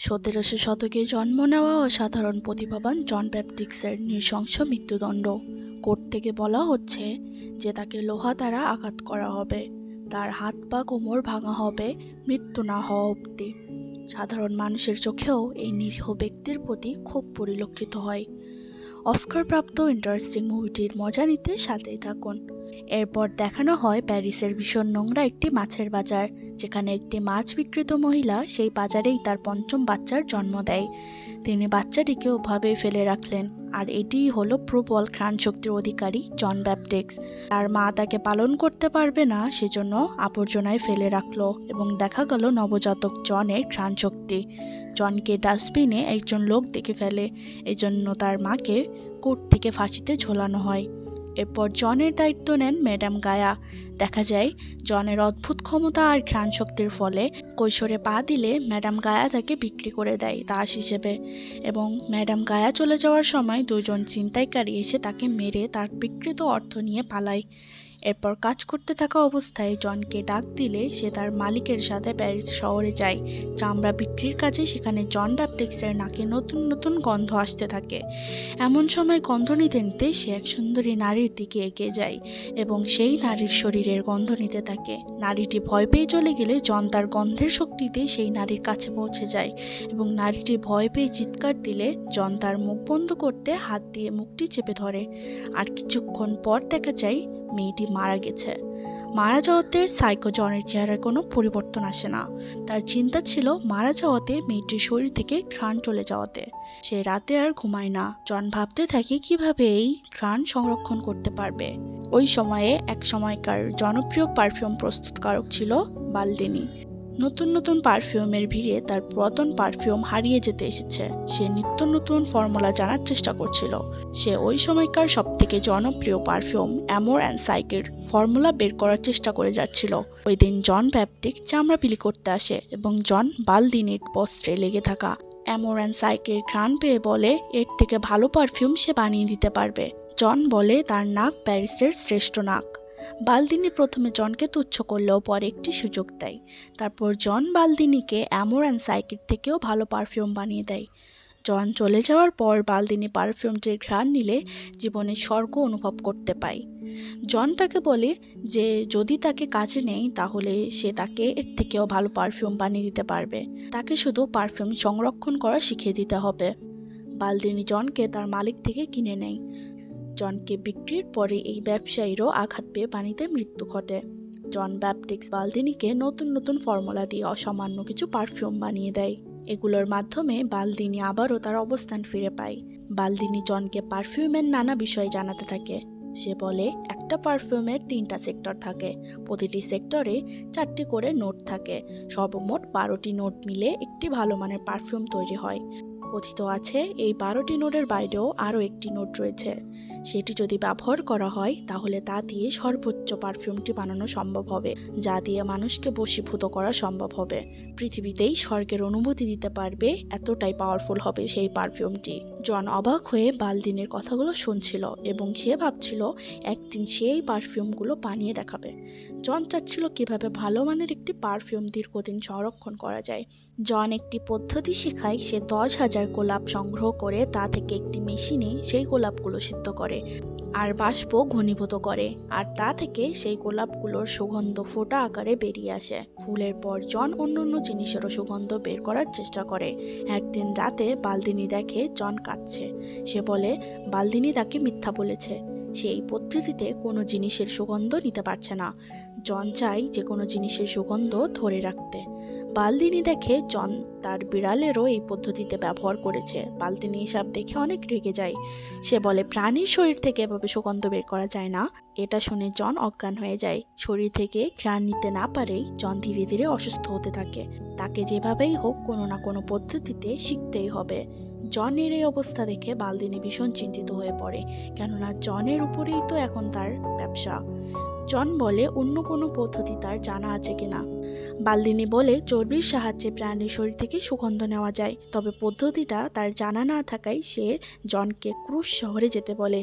1700 শতকে জন্ম নেওয়া অসাধারণ প্রতিভাবান জন ব্যাপটিস্টের নৃশংস মৃত্যুদণ্ড। কোর্ট থেকে বলা হচ্ছে যে তাকে লোহা দ্বারা আঘাত করা হবে, তার হাত পা কোমর ভাঙা হবে মৃত্যু না হওয়া অবধি। সাধারণ মানুষের চোখেও এই নিরীহ ব্যক্তির প্রতি ক্ষোভ পরিলক্ষিত হয়। অস্কারপ্রাপ্ত ইন্টারেস্টিং মুভিটির মজা নিতে সাথেই থাকুন। এরপর দেখানো হয় প্যারিসের ভীষণ নোংরা একটি মাছের বাজার, যেখানে একটি মাছ বিক্রেতা মহিলা সেই বাজারেই তার পঞ্চম বাচ্চার জন্ম দেয়। তিনি বাচ্চাটিকে ওভাবেই ফেলে রাখলেন, আর এটিই হলো প্রবল ঘ্রাণ শক্তির অধিকারী জন ব্যাপটিস্ট। তার মা তাকে পালন করতে পারবে না, সেজন্য আবর্জনায় ফেলে রাখলো এবং দেখা গেল নবজাতক জনের ঘ্রাণ শক্তি। জনকে ডাস্টবিনে একজন লোক দেখে ফেলে, এজন্য তার মাকে কোর্ট থেকে ফাঁসিতে ঝোলানো হয়। এরপর জনের দায়িত্ব নেন ম্যাডাম গায়া। দেখা যায় জনের অদ্ভুত ক্ষমতা আর ঘ্রাণ শক্তির ফলে কৈশোরে পা দিলে ম্যাডাম গায়া তাকে বিক্রি করে দেয় দাস হিসেবে, এবং ম্যাডাম গায়া চলে যাওয়ার সময় দুজন ছিনতাইকারী এসে তাকে মেরে তার বিকৃত অর্থ নিয়ে পালায়। এরপর কাজ করতে থাকা অবস্থায় জনকে ডাক দিলে সে তার মালিকের সাথে প্যারিস শহরে যায় চামড়া বিক্রির কাজে। সেখানে জন ব্যাপটিস্টের নাকে নতুন নতুন গন্ধ আসতে থাকে। এমন সময় গন্ধ নিতে নিতে সে এক সুন্দরী নারীর দিকে এগিয়ে যায় এবং সেই নারীর শরীরের গন্ধ নিতে থাকে। নারীটি ভয় পেয়ে চলে গেলে জন তার গন্ধের শক্তিতে সেই নারীর কাছে পৌঁছে যায় এবং নারীটি ভয় পেয়ে চিৎকার দিলে জন তার মুখ বন্ধ করতে হাত দিয়ে মুখটি চেপে ধরে। আর কিছুক্ষণ পর দেখা যায় মেয়েটি মারা গেছে। মারা যাওয়াতে সাইকো জনের চেহারার কোনো পরিবর্তন আসে না। তার চিন্তা ছিল মারা যাওয়াতে মেয়েটির শরীর থেকে ঘ্রাণ চলে যাওয়াতে। সে রাতে আর ঘুমায় না। জন ভাবতে থাকে কিভাবে এই ঘ্রাণ সংরক্ষণ করতে পারবে। ওই সময়ে এক সময়কার জনপ্রিয় পারফিউম প্রস্তুতকারক ছিল বালদিনি। নতুন নতুন পারফিউমের ভিড়ে তার পুরাতন পারফিউম হারিয়ে যেতে এসেছে। সে নিত্য নতুন ফর্মুলা জানার চেষ্টা করছিল। সে ওই সময়কার সবথেকে জনপ্রিয় পারফিউম অ্যামোর অ্যান্ড সাইকের ফর্মুলা বের করার চেষ্টা করে যাচ্ছিল। ওই দিন জন ব্যাপটিস্ট চামড়া বিলি করতে আসে এবং জন বালদিনির বস্ত্রে লেগে থাকা অ্যামোর অ্যান্ড সাইকের ঘ্রাণ পেয়ে বলে এর থেকে ভালো পারফিউম সে বানিয়ে দিতে পারবে। জন বলে তার নাক প্যারিসের শ্রেষ্ঠ নাক। বালদিনি প্রথমে জনকে তুচ্ছ করলেও পরে একটি সুযোগ দেয়। তারপর জন বালদিনিকে অ্যামোর অ্যান্ড সাইকের থেকেও ভালো পারফিউম বানিয়ে দেয়। জন চলে যাওয়ার পর বালদিনি পারফিউমটির ঘ্রাণ নিলে জীবনে স্বর্গ অনুভব করতে পায়। জন তাকে বলে যে যদি তাকে কাজে নেয় তাহলে সে তাকে এর থেকেও ভালো পারফিউম বানিয়ে দিতে পারবে। তাকে শুধু পারফিউম সংরক্ষণ করা শিখিয়ে দিতে হবে। বালদিনি জনকে তার মালিক থেকে কিনে নেয়। জনকে বিক্রির পরে এই ব্যবসায়ীরও আঘাত পেয়ে পানিতে মৃত্যু ঘটে। জন ব্যাপটিস্ট বালদিনিকে নতুন নতুন ফর্মুলা দিয়ে অসামান্য কিছু পারফিউম বানিয়ে দেয়। এগুলোর মাধ্যমে বালদিনি আবারও তার অবস্থান ফিরে পায়। বালদিনি জনকে পারফিউমের নানা বিষয় জানাতে থাকে। সে বলে একটা পারফিউমের 3টা সেক্টর থাকে, প্রতিটি সেক্টরে 4টি করে নোট থাকে, সর্বমোট 12টি নোট মিলে একটি ভালো মানের পারফিউম তৈরি হয়। কথিত আছে এই 12টি নোটের বাইরেও আরও একটি নোট রয়েছে। সেটি যদি ব্যবহার করা হয় তাহলে তা দিয়ে সর্বোচ্চ পারফিউমটি বানানো সম্ভব হবে, যা দিয়ে মানুষকে বশীভূত করা সম্ভব হবে। পৃথিবীতেই স্বর্গের অনুভূতি দিতে পারবে, এতটাই পাওয়ারফুল হবে সেই পারফিউমটি। জন অবাক হয়ে বালদিনের কথাগুলো শুনছিল এবং সে ভাবছিল একদিন সেই পারফিউমগুলো বানিয়ে দেখাবে। জন চাচ্ছিল কিভাবে ভালো মানের একটি পারফিউম দীর্ঘদিন সংরক্ষণ করা যায়। জন একটি পদ্ধতি শেখায়। সে 10,000 গোলাপ সংগ্রহ করে তা থেকে একটি মেশিনে সেই গোলাপগুলো সিদ্ধ করে আর বাষ্প ঘনীভূত করে, আর তা থেকে সেই গোলাপগুলোর সুগন্ধ ফোঁটা আকারে বেরিয়ে আসে। ফুলের পর জন অন্য অন্য জিনিসেরও সুগন্ধ বের করার চেষ্টা করে। একদিন রাতে বালদিনি দেখে জন কাঁদছে। সে বলে বালদিনি তাকে মিথ্যা বলেছে। সে এই পদ্ধতিতে কোনো জিনিসের সুগন্ধ নিতে পারছে না। জন চাই যে কোনো জিনিসের সুগন্ধ ধরে রাখতে। বালদিনি দেখে জন তার বিড়ালেরও এই পদ্ধতিতে ব্যবহার করেছে। বালদিনি এসব দেখে অনেক রেগে যায়। সে বলে প্রাণীর শরীর থেকে এভাবে সুগন্ধ বের করা যায় না। এটা শুনে জন অজ্ঞান হয়ে যায়। শরীর থেকে ঘ্রাণ নিতে না পারেই জন ধীরে ধীরে অসুস্থ হতে থাকে। তাকে যেভাবেই হোক কোনো না কোনো পদ্ধতিতে শিখতেই হবে। জনের এই অবস্থা দেখে বালদিনি ভীষণ চিন্তিত হয়ে পড়ে, কেননা জনের উপরেই তো এখন তার ব্যবসা। জন বলে অন্য কোনো পদ্ধতি তার জানা আছে কিনা। বালদিনি বলে চর্বির সাহায্যে প্রাণীর শরীর থেকে সুগন্ধ নেওয়া যায়, তবে পদ্ধতিটা তার জানা না থাকায় সে জনকে ক্রুশ শহরে যেতে বলে।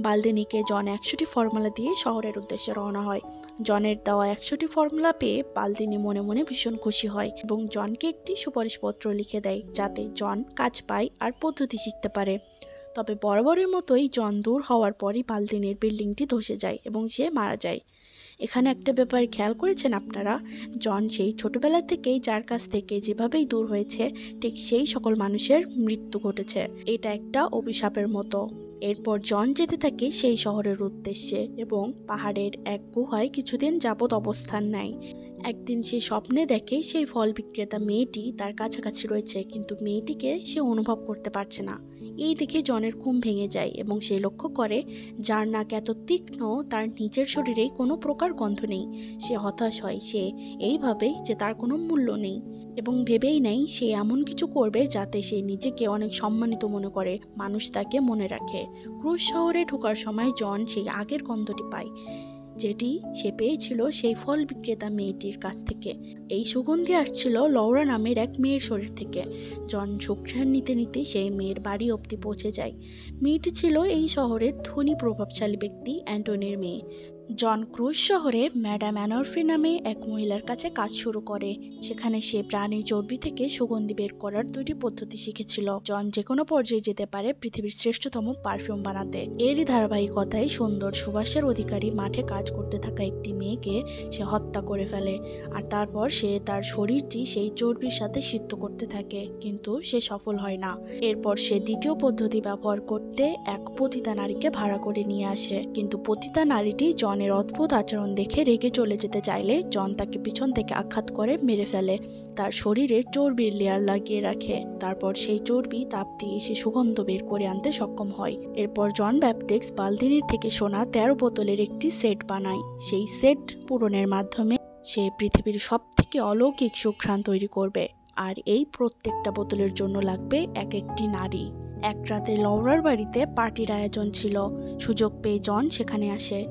বালদিনিকে জন 100টি ফর্মুলা দিয়ে শহরের উদ্দেশ্যে রওনা হয়। জনের দেওয়া 100টি ফর্মুলা পেয়ে বালতিনি মনে মনে ভীষণ খুশি হয় এবং জনকে একটি সুপারিশপত্র লিখে দেয় যাতে জন কাজ পায় আর পদ্ধতি শিখতে পারে। তবে বরাবরের মতোই জন দূর হওয়ার পরই বালতিনির বিল্ডিংটি ধসে যায় এবং সে মারা যায়। এখানে একটা ব্যাপার খেয়াল করেছেন আপনারা, জন সেই ছোটবেলা থেকেই যার কাছ থেকে যেভাবেই দূর হয়েছে ঠিক সেই সকল মানুষের মৃত্যু ঘটেছে। এটা একটা অভিশাপের মতো। এরপর জন যেতে থাকে সেই শহরের উদ্দেশ্যে এবং পাহাড়ের এক গুহায় কিছুদিন যাবৎ অবস্থান নেয়। একদিন সে স্বপ্নে দেখে সেই ফল বিক্রেতা মেয়েটি তার কাছাকাছি রয়েছে, কিন্তু মেয়েটিকে সে অনুভব করতে পারছে না। এই দেখে জনের ঘুম ভেঙে যায় এবং সে লক্ষ্য করে যার নাক এত তীক্ষ্ণ তার নিজের শরীরে কোনো প্রকার গন্ধ নেই। সে হতাশ হয়, সে এইভাবে যে তার কোনো মূল্য নেই এবং ভেবেই নেয় সে এমন কিছু করবে যাতে সে নিজেকে অনেক সম্মানিত মনে করে, মানুষ তাকে মনে রাখে। ক্রুজ শহরে ঢোকার সময় জন সেই আগের গন্ধটি পায় যেটি সে পেয়েছিল সেই ফল বিক্রেতা মেয়েটির কাছ থেকে। এই সুগন্ধি আসছিল লৌরা নামের এক মেয়ের শরীর থেকে। জন সুঘ্রাণ নিতে নিতে সেই মেয়ের বাড়ি অবধি পৌঁছে যায়। মেয়েটি ছিল এই শহরের ধনী প্রভাবশালী ব্যক্তি অ্যান্টনির মেয়ে। জন ক্রুজ শহরে ম্যাডাম অ্যানরফি নামে এক মহিলার কাছে কাজ শুরু করে। সেখানে সে প্রাণীর চর্বি থেকে সুগন্ধি বের করার 2টি পদ্ধতি শিখেছিল। জন যে কোনো পর্যায়ে যেতে পারে পৃথিবীর শ্রেষ্ঠতম পারফিউম বানাতে। এরই ধারাবাহিকতায় সুন্দর সুবাসের অধিকারী মাঠে কাজ করতে থাকা একটি মেয়েকে সে হত্যা করে ফেলে, আর তারপর সে তার শরীরটি সেই চর্বির সাথে সিদ্ধ করতে থাকে, কিন্তু সে সফল হয় না। এরপর সে দ্বিতীয় পদ্ধতি ব্যবহার করতে এক পতিতা নারীকে ভাড়া করে নিয়ে আসে, কিন্তু পতিতা নারীটি জন এর অদ্ভুত আচরণ দেখে রেগে চলে যেতে চাইলে জন তাকে পিছন থেকে আঘাত করে মেরে ফেলে, তার শরীরে চর্বির লেয়ার লাগিয়ে রাখে। তারপর সেই চর্বি তাপ দিয়ে সে সুগন্ধ বের করে আনতে সক্ষম হয়। এরপর জন ব্যাপটিক্স বালতিনির থেকে সোনা 13 বোতলের একটি সেট বানায়। সেই সেট পূরণের মাধ্যমে সে পৃথিবীর সবথেকে অলৌকিক সুঘ্রাণ তৈরি করবে, আর এই প্রত্যেকটা বোতলের জন্য লাগবে এক একটি নারী। এক রাতে লৌরার বাড়িতে পার্টির আয়োজন ছিল। সুযোগ পেয়ে জন সেখানে আসে।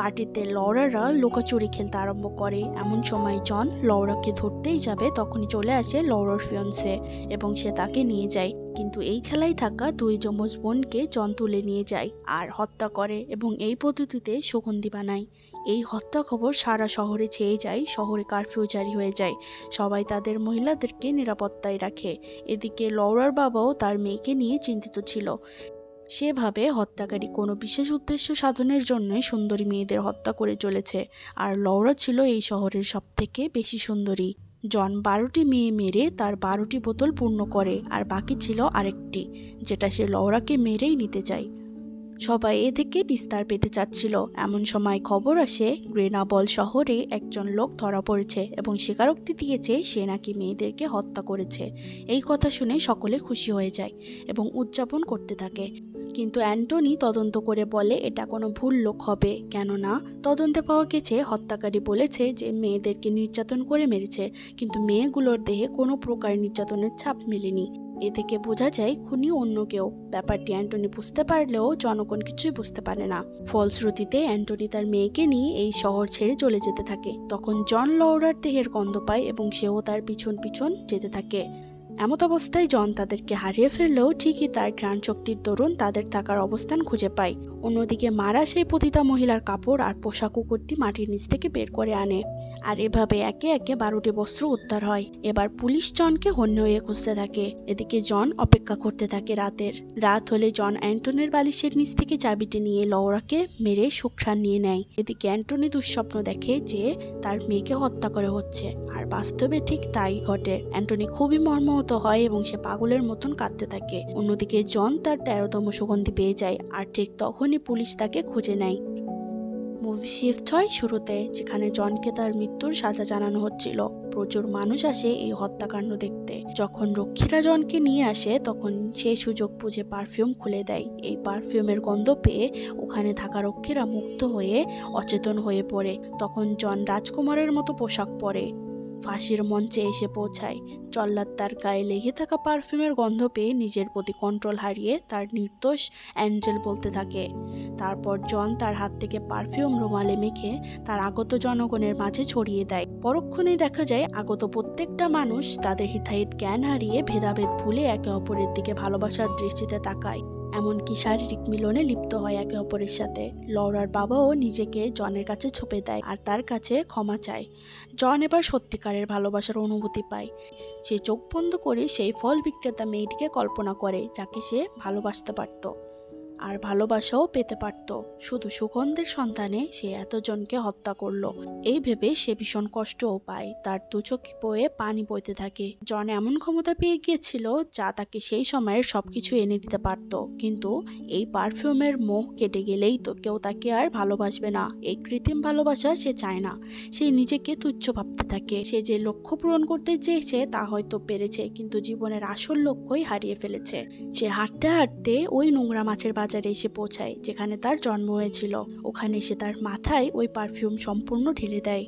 পার্টিতে লৌরারা লুকোচুরি খেলতে আরম্ভ করে। এমন সময় জন লৌরাকে ধরতেই যাবে, তখনই চলে আসে লৌরার ফিয়ন্সে এবং সে তাকে নিয়ে যায়। কিন্তু এই খেলায় থাকা 2 যমজ বোনকে জন তুলে নিয়ে যায় আর হত্যা করে এবং এই পদ্ধতিতে সুগন্ধি বানায়। এই হত্যা খবর সারা শহরে ছেয়ে যায়। শহরে কারফিউ জারি হয়ে যায়। সবাই তাদের মহিলাদেরকে নিরাপত্তায় রাখে। এদিকে লৌরার বাবাও তার মেয়েকে নিয়ে চিন্তিত ছিল। সেভাবে হত্যাকারী কোনো বিশেষ উদ্দেশ্য সাধনের জন্যই সুন্দরী মেয়েদের হত্যা করে চলেছে, আর লৌরা ছিল এই শহরের সবথেকে বেশি সুন্দরী। জন 12টি মেয়ে মেরে তার 12টি বোতল পূর্ণ করে, আর বাকি ছিল আরেকটি, যেটা সে লৌরাকে মেরেই নিতে চায়। সবাই এ থেকে নিস্তার পেতে চাচ্ছিল। এমন সময় খবর আসে গ্রেনাবল শহরে একজন লোক ধরা পড়েছে এবং স্বীকারোক্তি দিয়েছে সে নাকি মেয়েদেরকে হত্যা করেছে। এই কথা শুনে সকলে খুশি হয়ে যায় এবং উদযাপন করতে থাকে। কিন্তু অ্যান্টনি তদন্ত করে বলে এটা কোনো ভুল লোক হবে, কেননা তদন্তে পাওয়া গেছে হত্যাকারী বলেছে যে মেয়েদেরকে নির্যাতন করে মেরেছে, কিন্তু মেয়েগুলোর দেহে কোনো প্রকার নির্যাতনের ছাপ মেলেনি। এ থেকে বোঝা যায় খুনি অন্য কেউ। ব্যাপারটি অ্যান্টনি বুঝতে পারলেও জনগণ কিছুই বুঝতে পারে না। ফলশ্রুতিতে অ্যান্টনি তার মেয়েকে নিয়ে এই শহর ছেড়ে চলে যেতে থাকে। তখন জন লৌরার দেহের গন্ধ পায় এবং সেও তার পিছন পিছন যেতে থাকে। এমত অবস্থায় জন তাদেরকে হারিয়ে ফেললেও ঠিকই তার ঘ্রাণ শক্তির দরুন তাদের থাকার অবস্থান খুঁজে পায়। অন্যদিকে মারা সেই পতিতা মহিলার কাপড় আর পোশাক কুকুরটি মাটির নিচ থেকে বের করে আনে, আর এভাবে একে একে 12টি বস্ত্র উদ্ধার হয়। এবার পুলিশ জনকে হন্য হয়ে খুঁজতে থাকে। এদিকে জন অপেক্ষা করতে থাকে রাতের। রাত হলে জন অ্যান্টনির বালিশের নিচ থেকে চাবিটি নিয়ে লৌরাকে মেরে সুঘ্রাণ নিয়ে নেয়। এদিকে অ্যান্টনি দুঃস্বপ্ন দেখে যে তার মেয়েকে হত্যা করা হচ্ছে, আর বাস্তবে ঠিক তাই ঘটে। অ্যান্টনি খুবই মর্মাহত হয় এবং সে পাগলের মতন কাঁদতে থাকে। অন্যদিকে জন তার 13তম সুগন্ধি পেয়ে যায়, আর ঠিক তখনই পুলিশ তাকে খুঁজে নেয়। মুভি শিফট হয় শুরুতে, যেখানে জনকে তার মৃত্যুর সাজা জানানো হচ্ছিল। প্রচুর মানুষ আসে এই হত্যাকাণ্ড দেখতে। যখন রক্ষীরা জনকে নিয়ে আসে তখন সেই সুযোগ বুঝে পারফিউম খুলে দেয়। এই পারফিউমের গন্ধ পেয়ে ওখানে থাকা রক্ষীরা মুগ্ধ হয়ে অচেতন হয়ে পড়ে। তখন জন রাজকুমারের মতো পোশাক পরে ফাঁসির মঞ্চে এসে পৌঁছায়। জল্লাদ তার গায়ে লেগে থাকা পারফিউমের গন্ধ পেয়ে নিজের প্রতি কন্ট্রোল হারিয়ে তার নির্দোষ অ্যাঞ্জেল বলতে থাকে। তারপর জন তার হাত থেকে পারফিউম রুমালে মেখে তার আগত জনগণের মাঝে ছড়িয়ে দেয়। পরক্ষণেই দেখা যায় আগত প্রত্যেকটা মানুষ তাদের হিতাহিত জ্ঞান হারিয়ে ভেদাভেদ ভুলে একে অপরের দিকে ভালোবাসার দৃষ্টিতে তাকায়। এমনকি শারীরিক মিলনে লিপ্ত হয় একে অপরের সাথে। লরার বাবাও নিজেকে জনের কাছে ছুপে দেয় আর তার কাছে ক্ষমা চায়। জন এবার সত্যিকারের ভালোবাসার অনুভূতি পায়। সে চোখ বন্ধ করে সেই ফল বিক্রেতা মেয়েটিকে কল্পনা করে যাকে সে ভালোবাসতে পারত আর ভালোবাসাও পেতে পারত। শুধু সুগন্ধের সন্ধানে সে এতজনকে হত্যা করলো। এই ভেবে সে ভীষণ কষ্টও পায়। তার দু চোখ বয়ে পানি বইতে থাকে। জন এমন ক্ষমতা পেয়ে গিয়েছিল যা তাকে সেই সময়ের সবকিছু এনে দিতে পারত, কিন্তু এই পারফিউমের মোহ কেটে গেলেই তো কেউ তাকে আর ভালোবাসবে না। এই কৃত্রিম ভালোবাসা সে চায় না। সে নিজেকে তুচ্ছ ভাবতে থাকে। সে যে লক্ষ্য পূরণ করতে চেয়েছে তা হয়তো পেরেছে, কিন্তু জীবনের আসল লক্ষ্যই হারিয়ে ফেলেছে। সে হাঁটতে হাঁটতে ওই নোংরা মাছের বাজারে এসে পৌঁছায় যেখানে তার জন্ম হয়েছিল। ওখানে সে তার মাথায় ওই পারফিউম সম্পূর্ণ ঢেলে দেয়।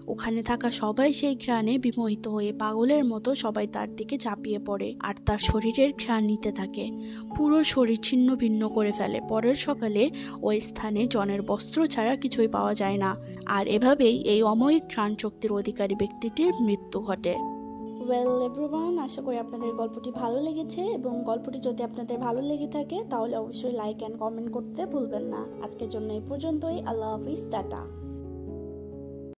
ওখানে থাকা সবাই সেই ঘ্রাণে বিমোহিত হয়ে পাগলের মতো সবাই তার দিকে ঝাঁপিয়ে পড়ে আর তার শরীরের ঘ্রাণ নিতে থাকে। পুরো শরীর ছিন্ন ভিন্ন করে ফেলে। পরের সকালে ওই স্থানে জনের বস্ত্র ছাড়া কিছুই পাওয়া যায় না। আর এভাবেই এই অময়িক ঘ্রাণ শক্তির অধিকারী ব্যক্তিটির মৃত্যু ঘটে। ওয়েল এভরিওয়ান, আশা করি আপনাদের গল্পটি ভালো লেগেছে, এবং গল্পটি যদি আপনাদের ভালো লেগে থাকে তাহলে অবশ্যই লাইক অ্যান্ড কমেন্ট করতে ভুলবেন না। আজকের জন্য এই পর্যন্তই। আল্লাহ হাফিজ, টাটা।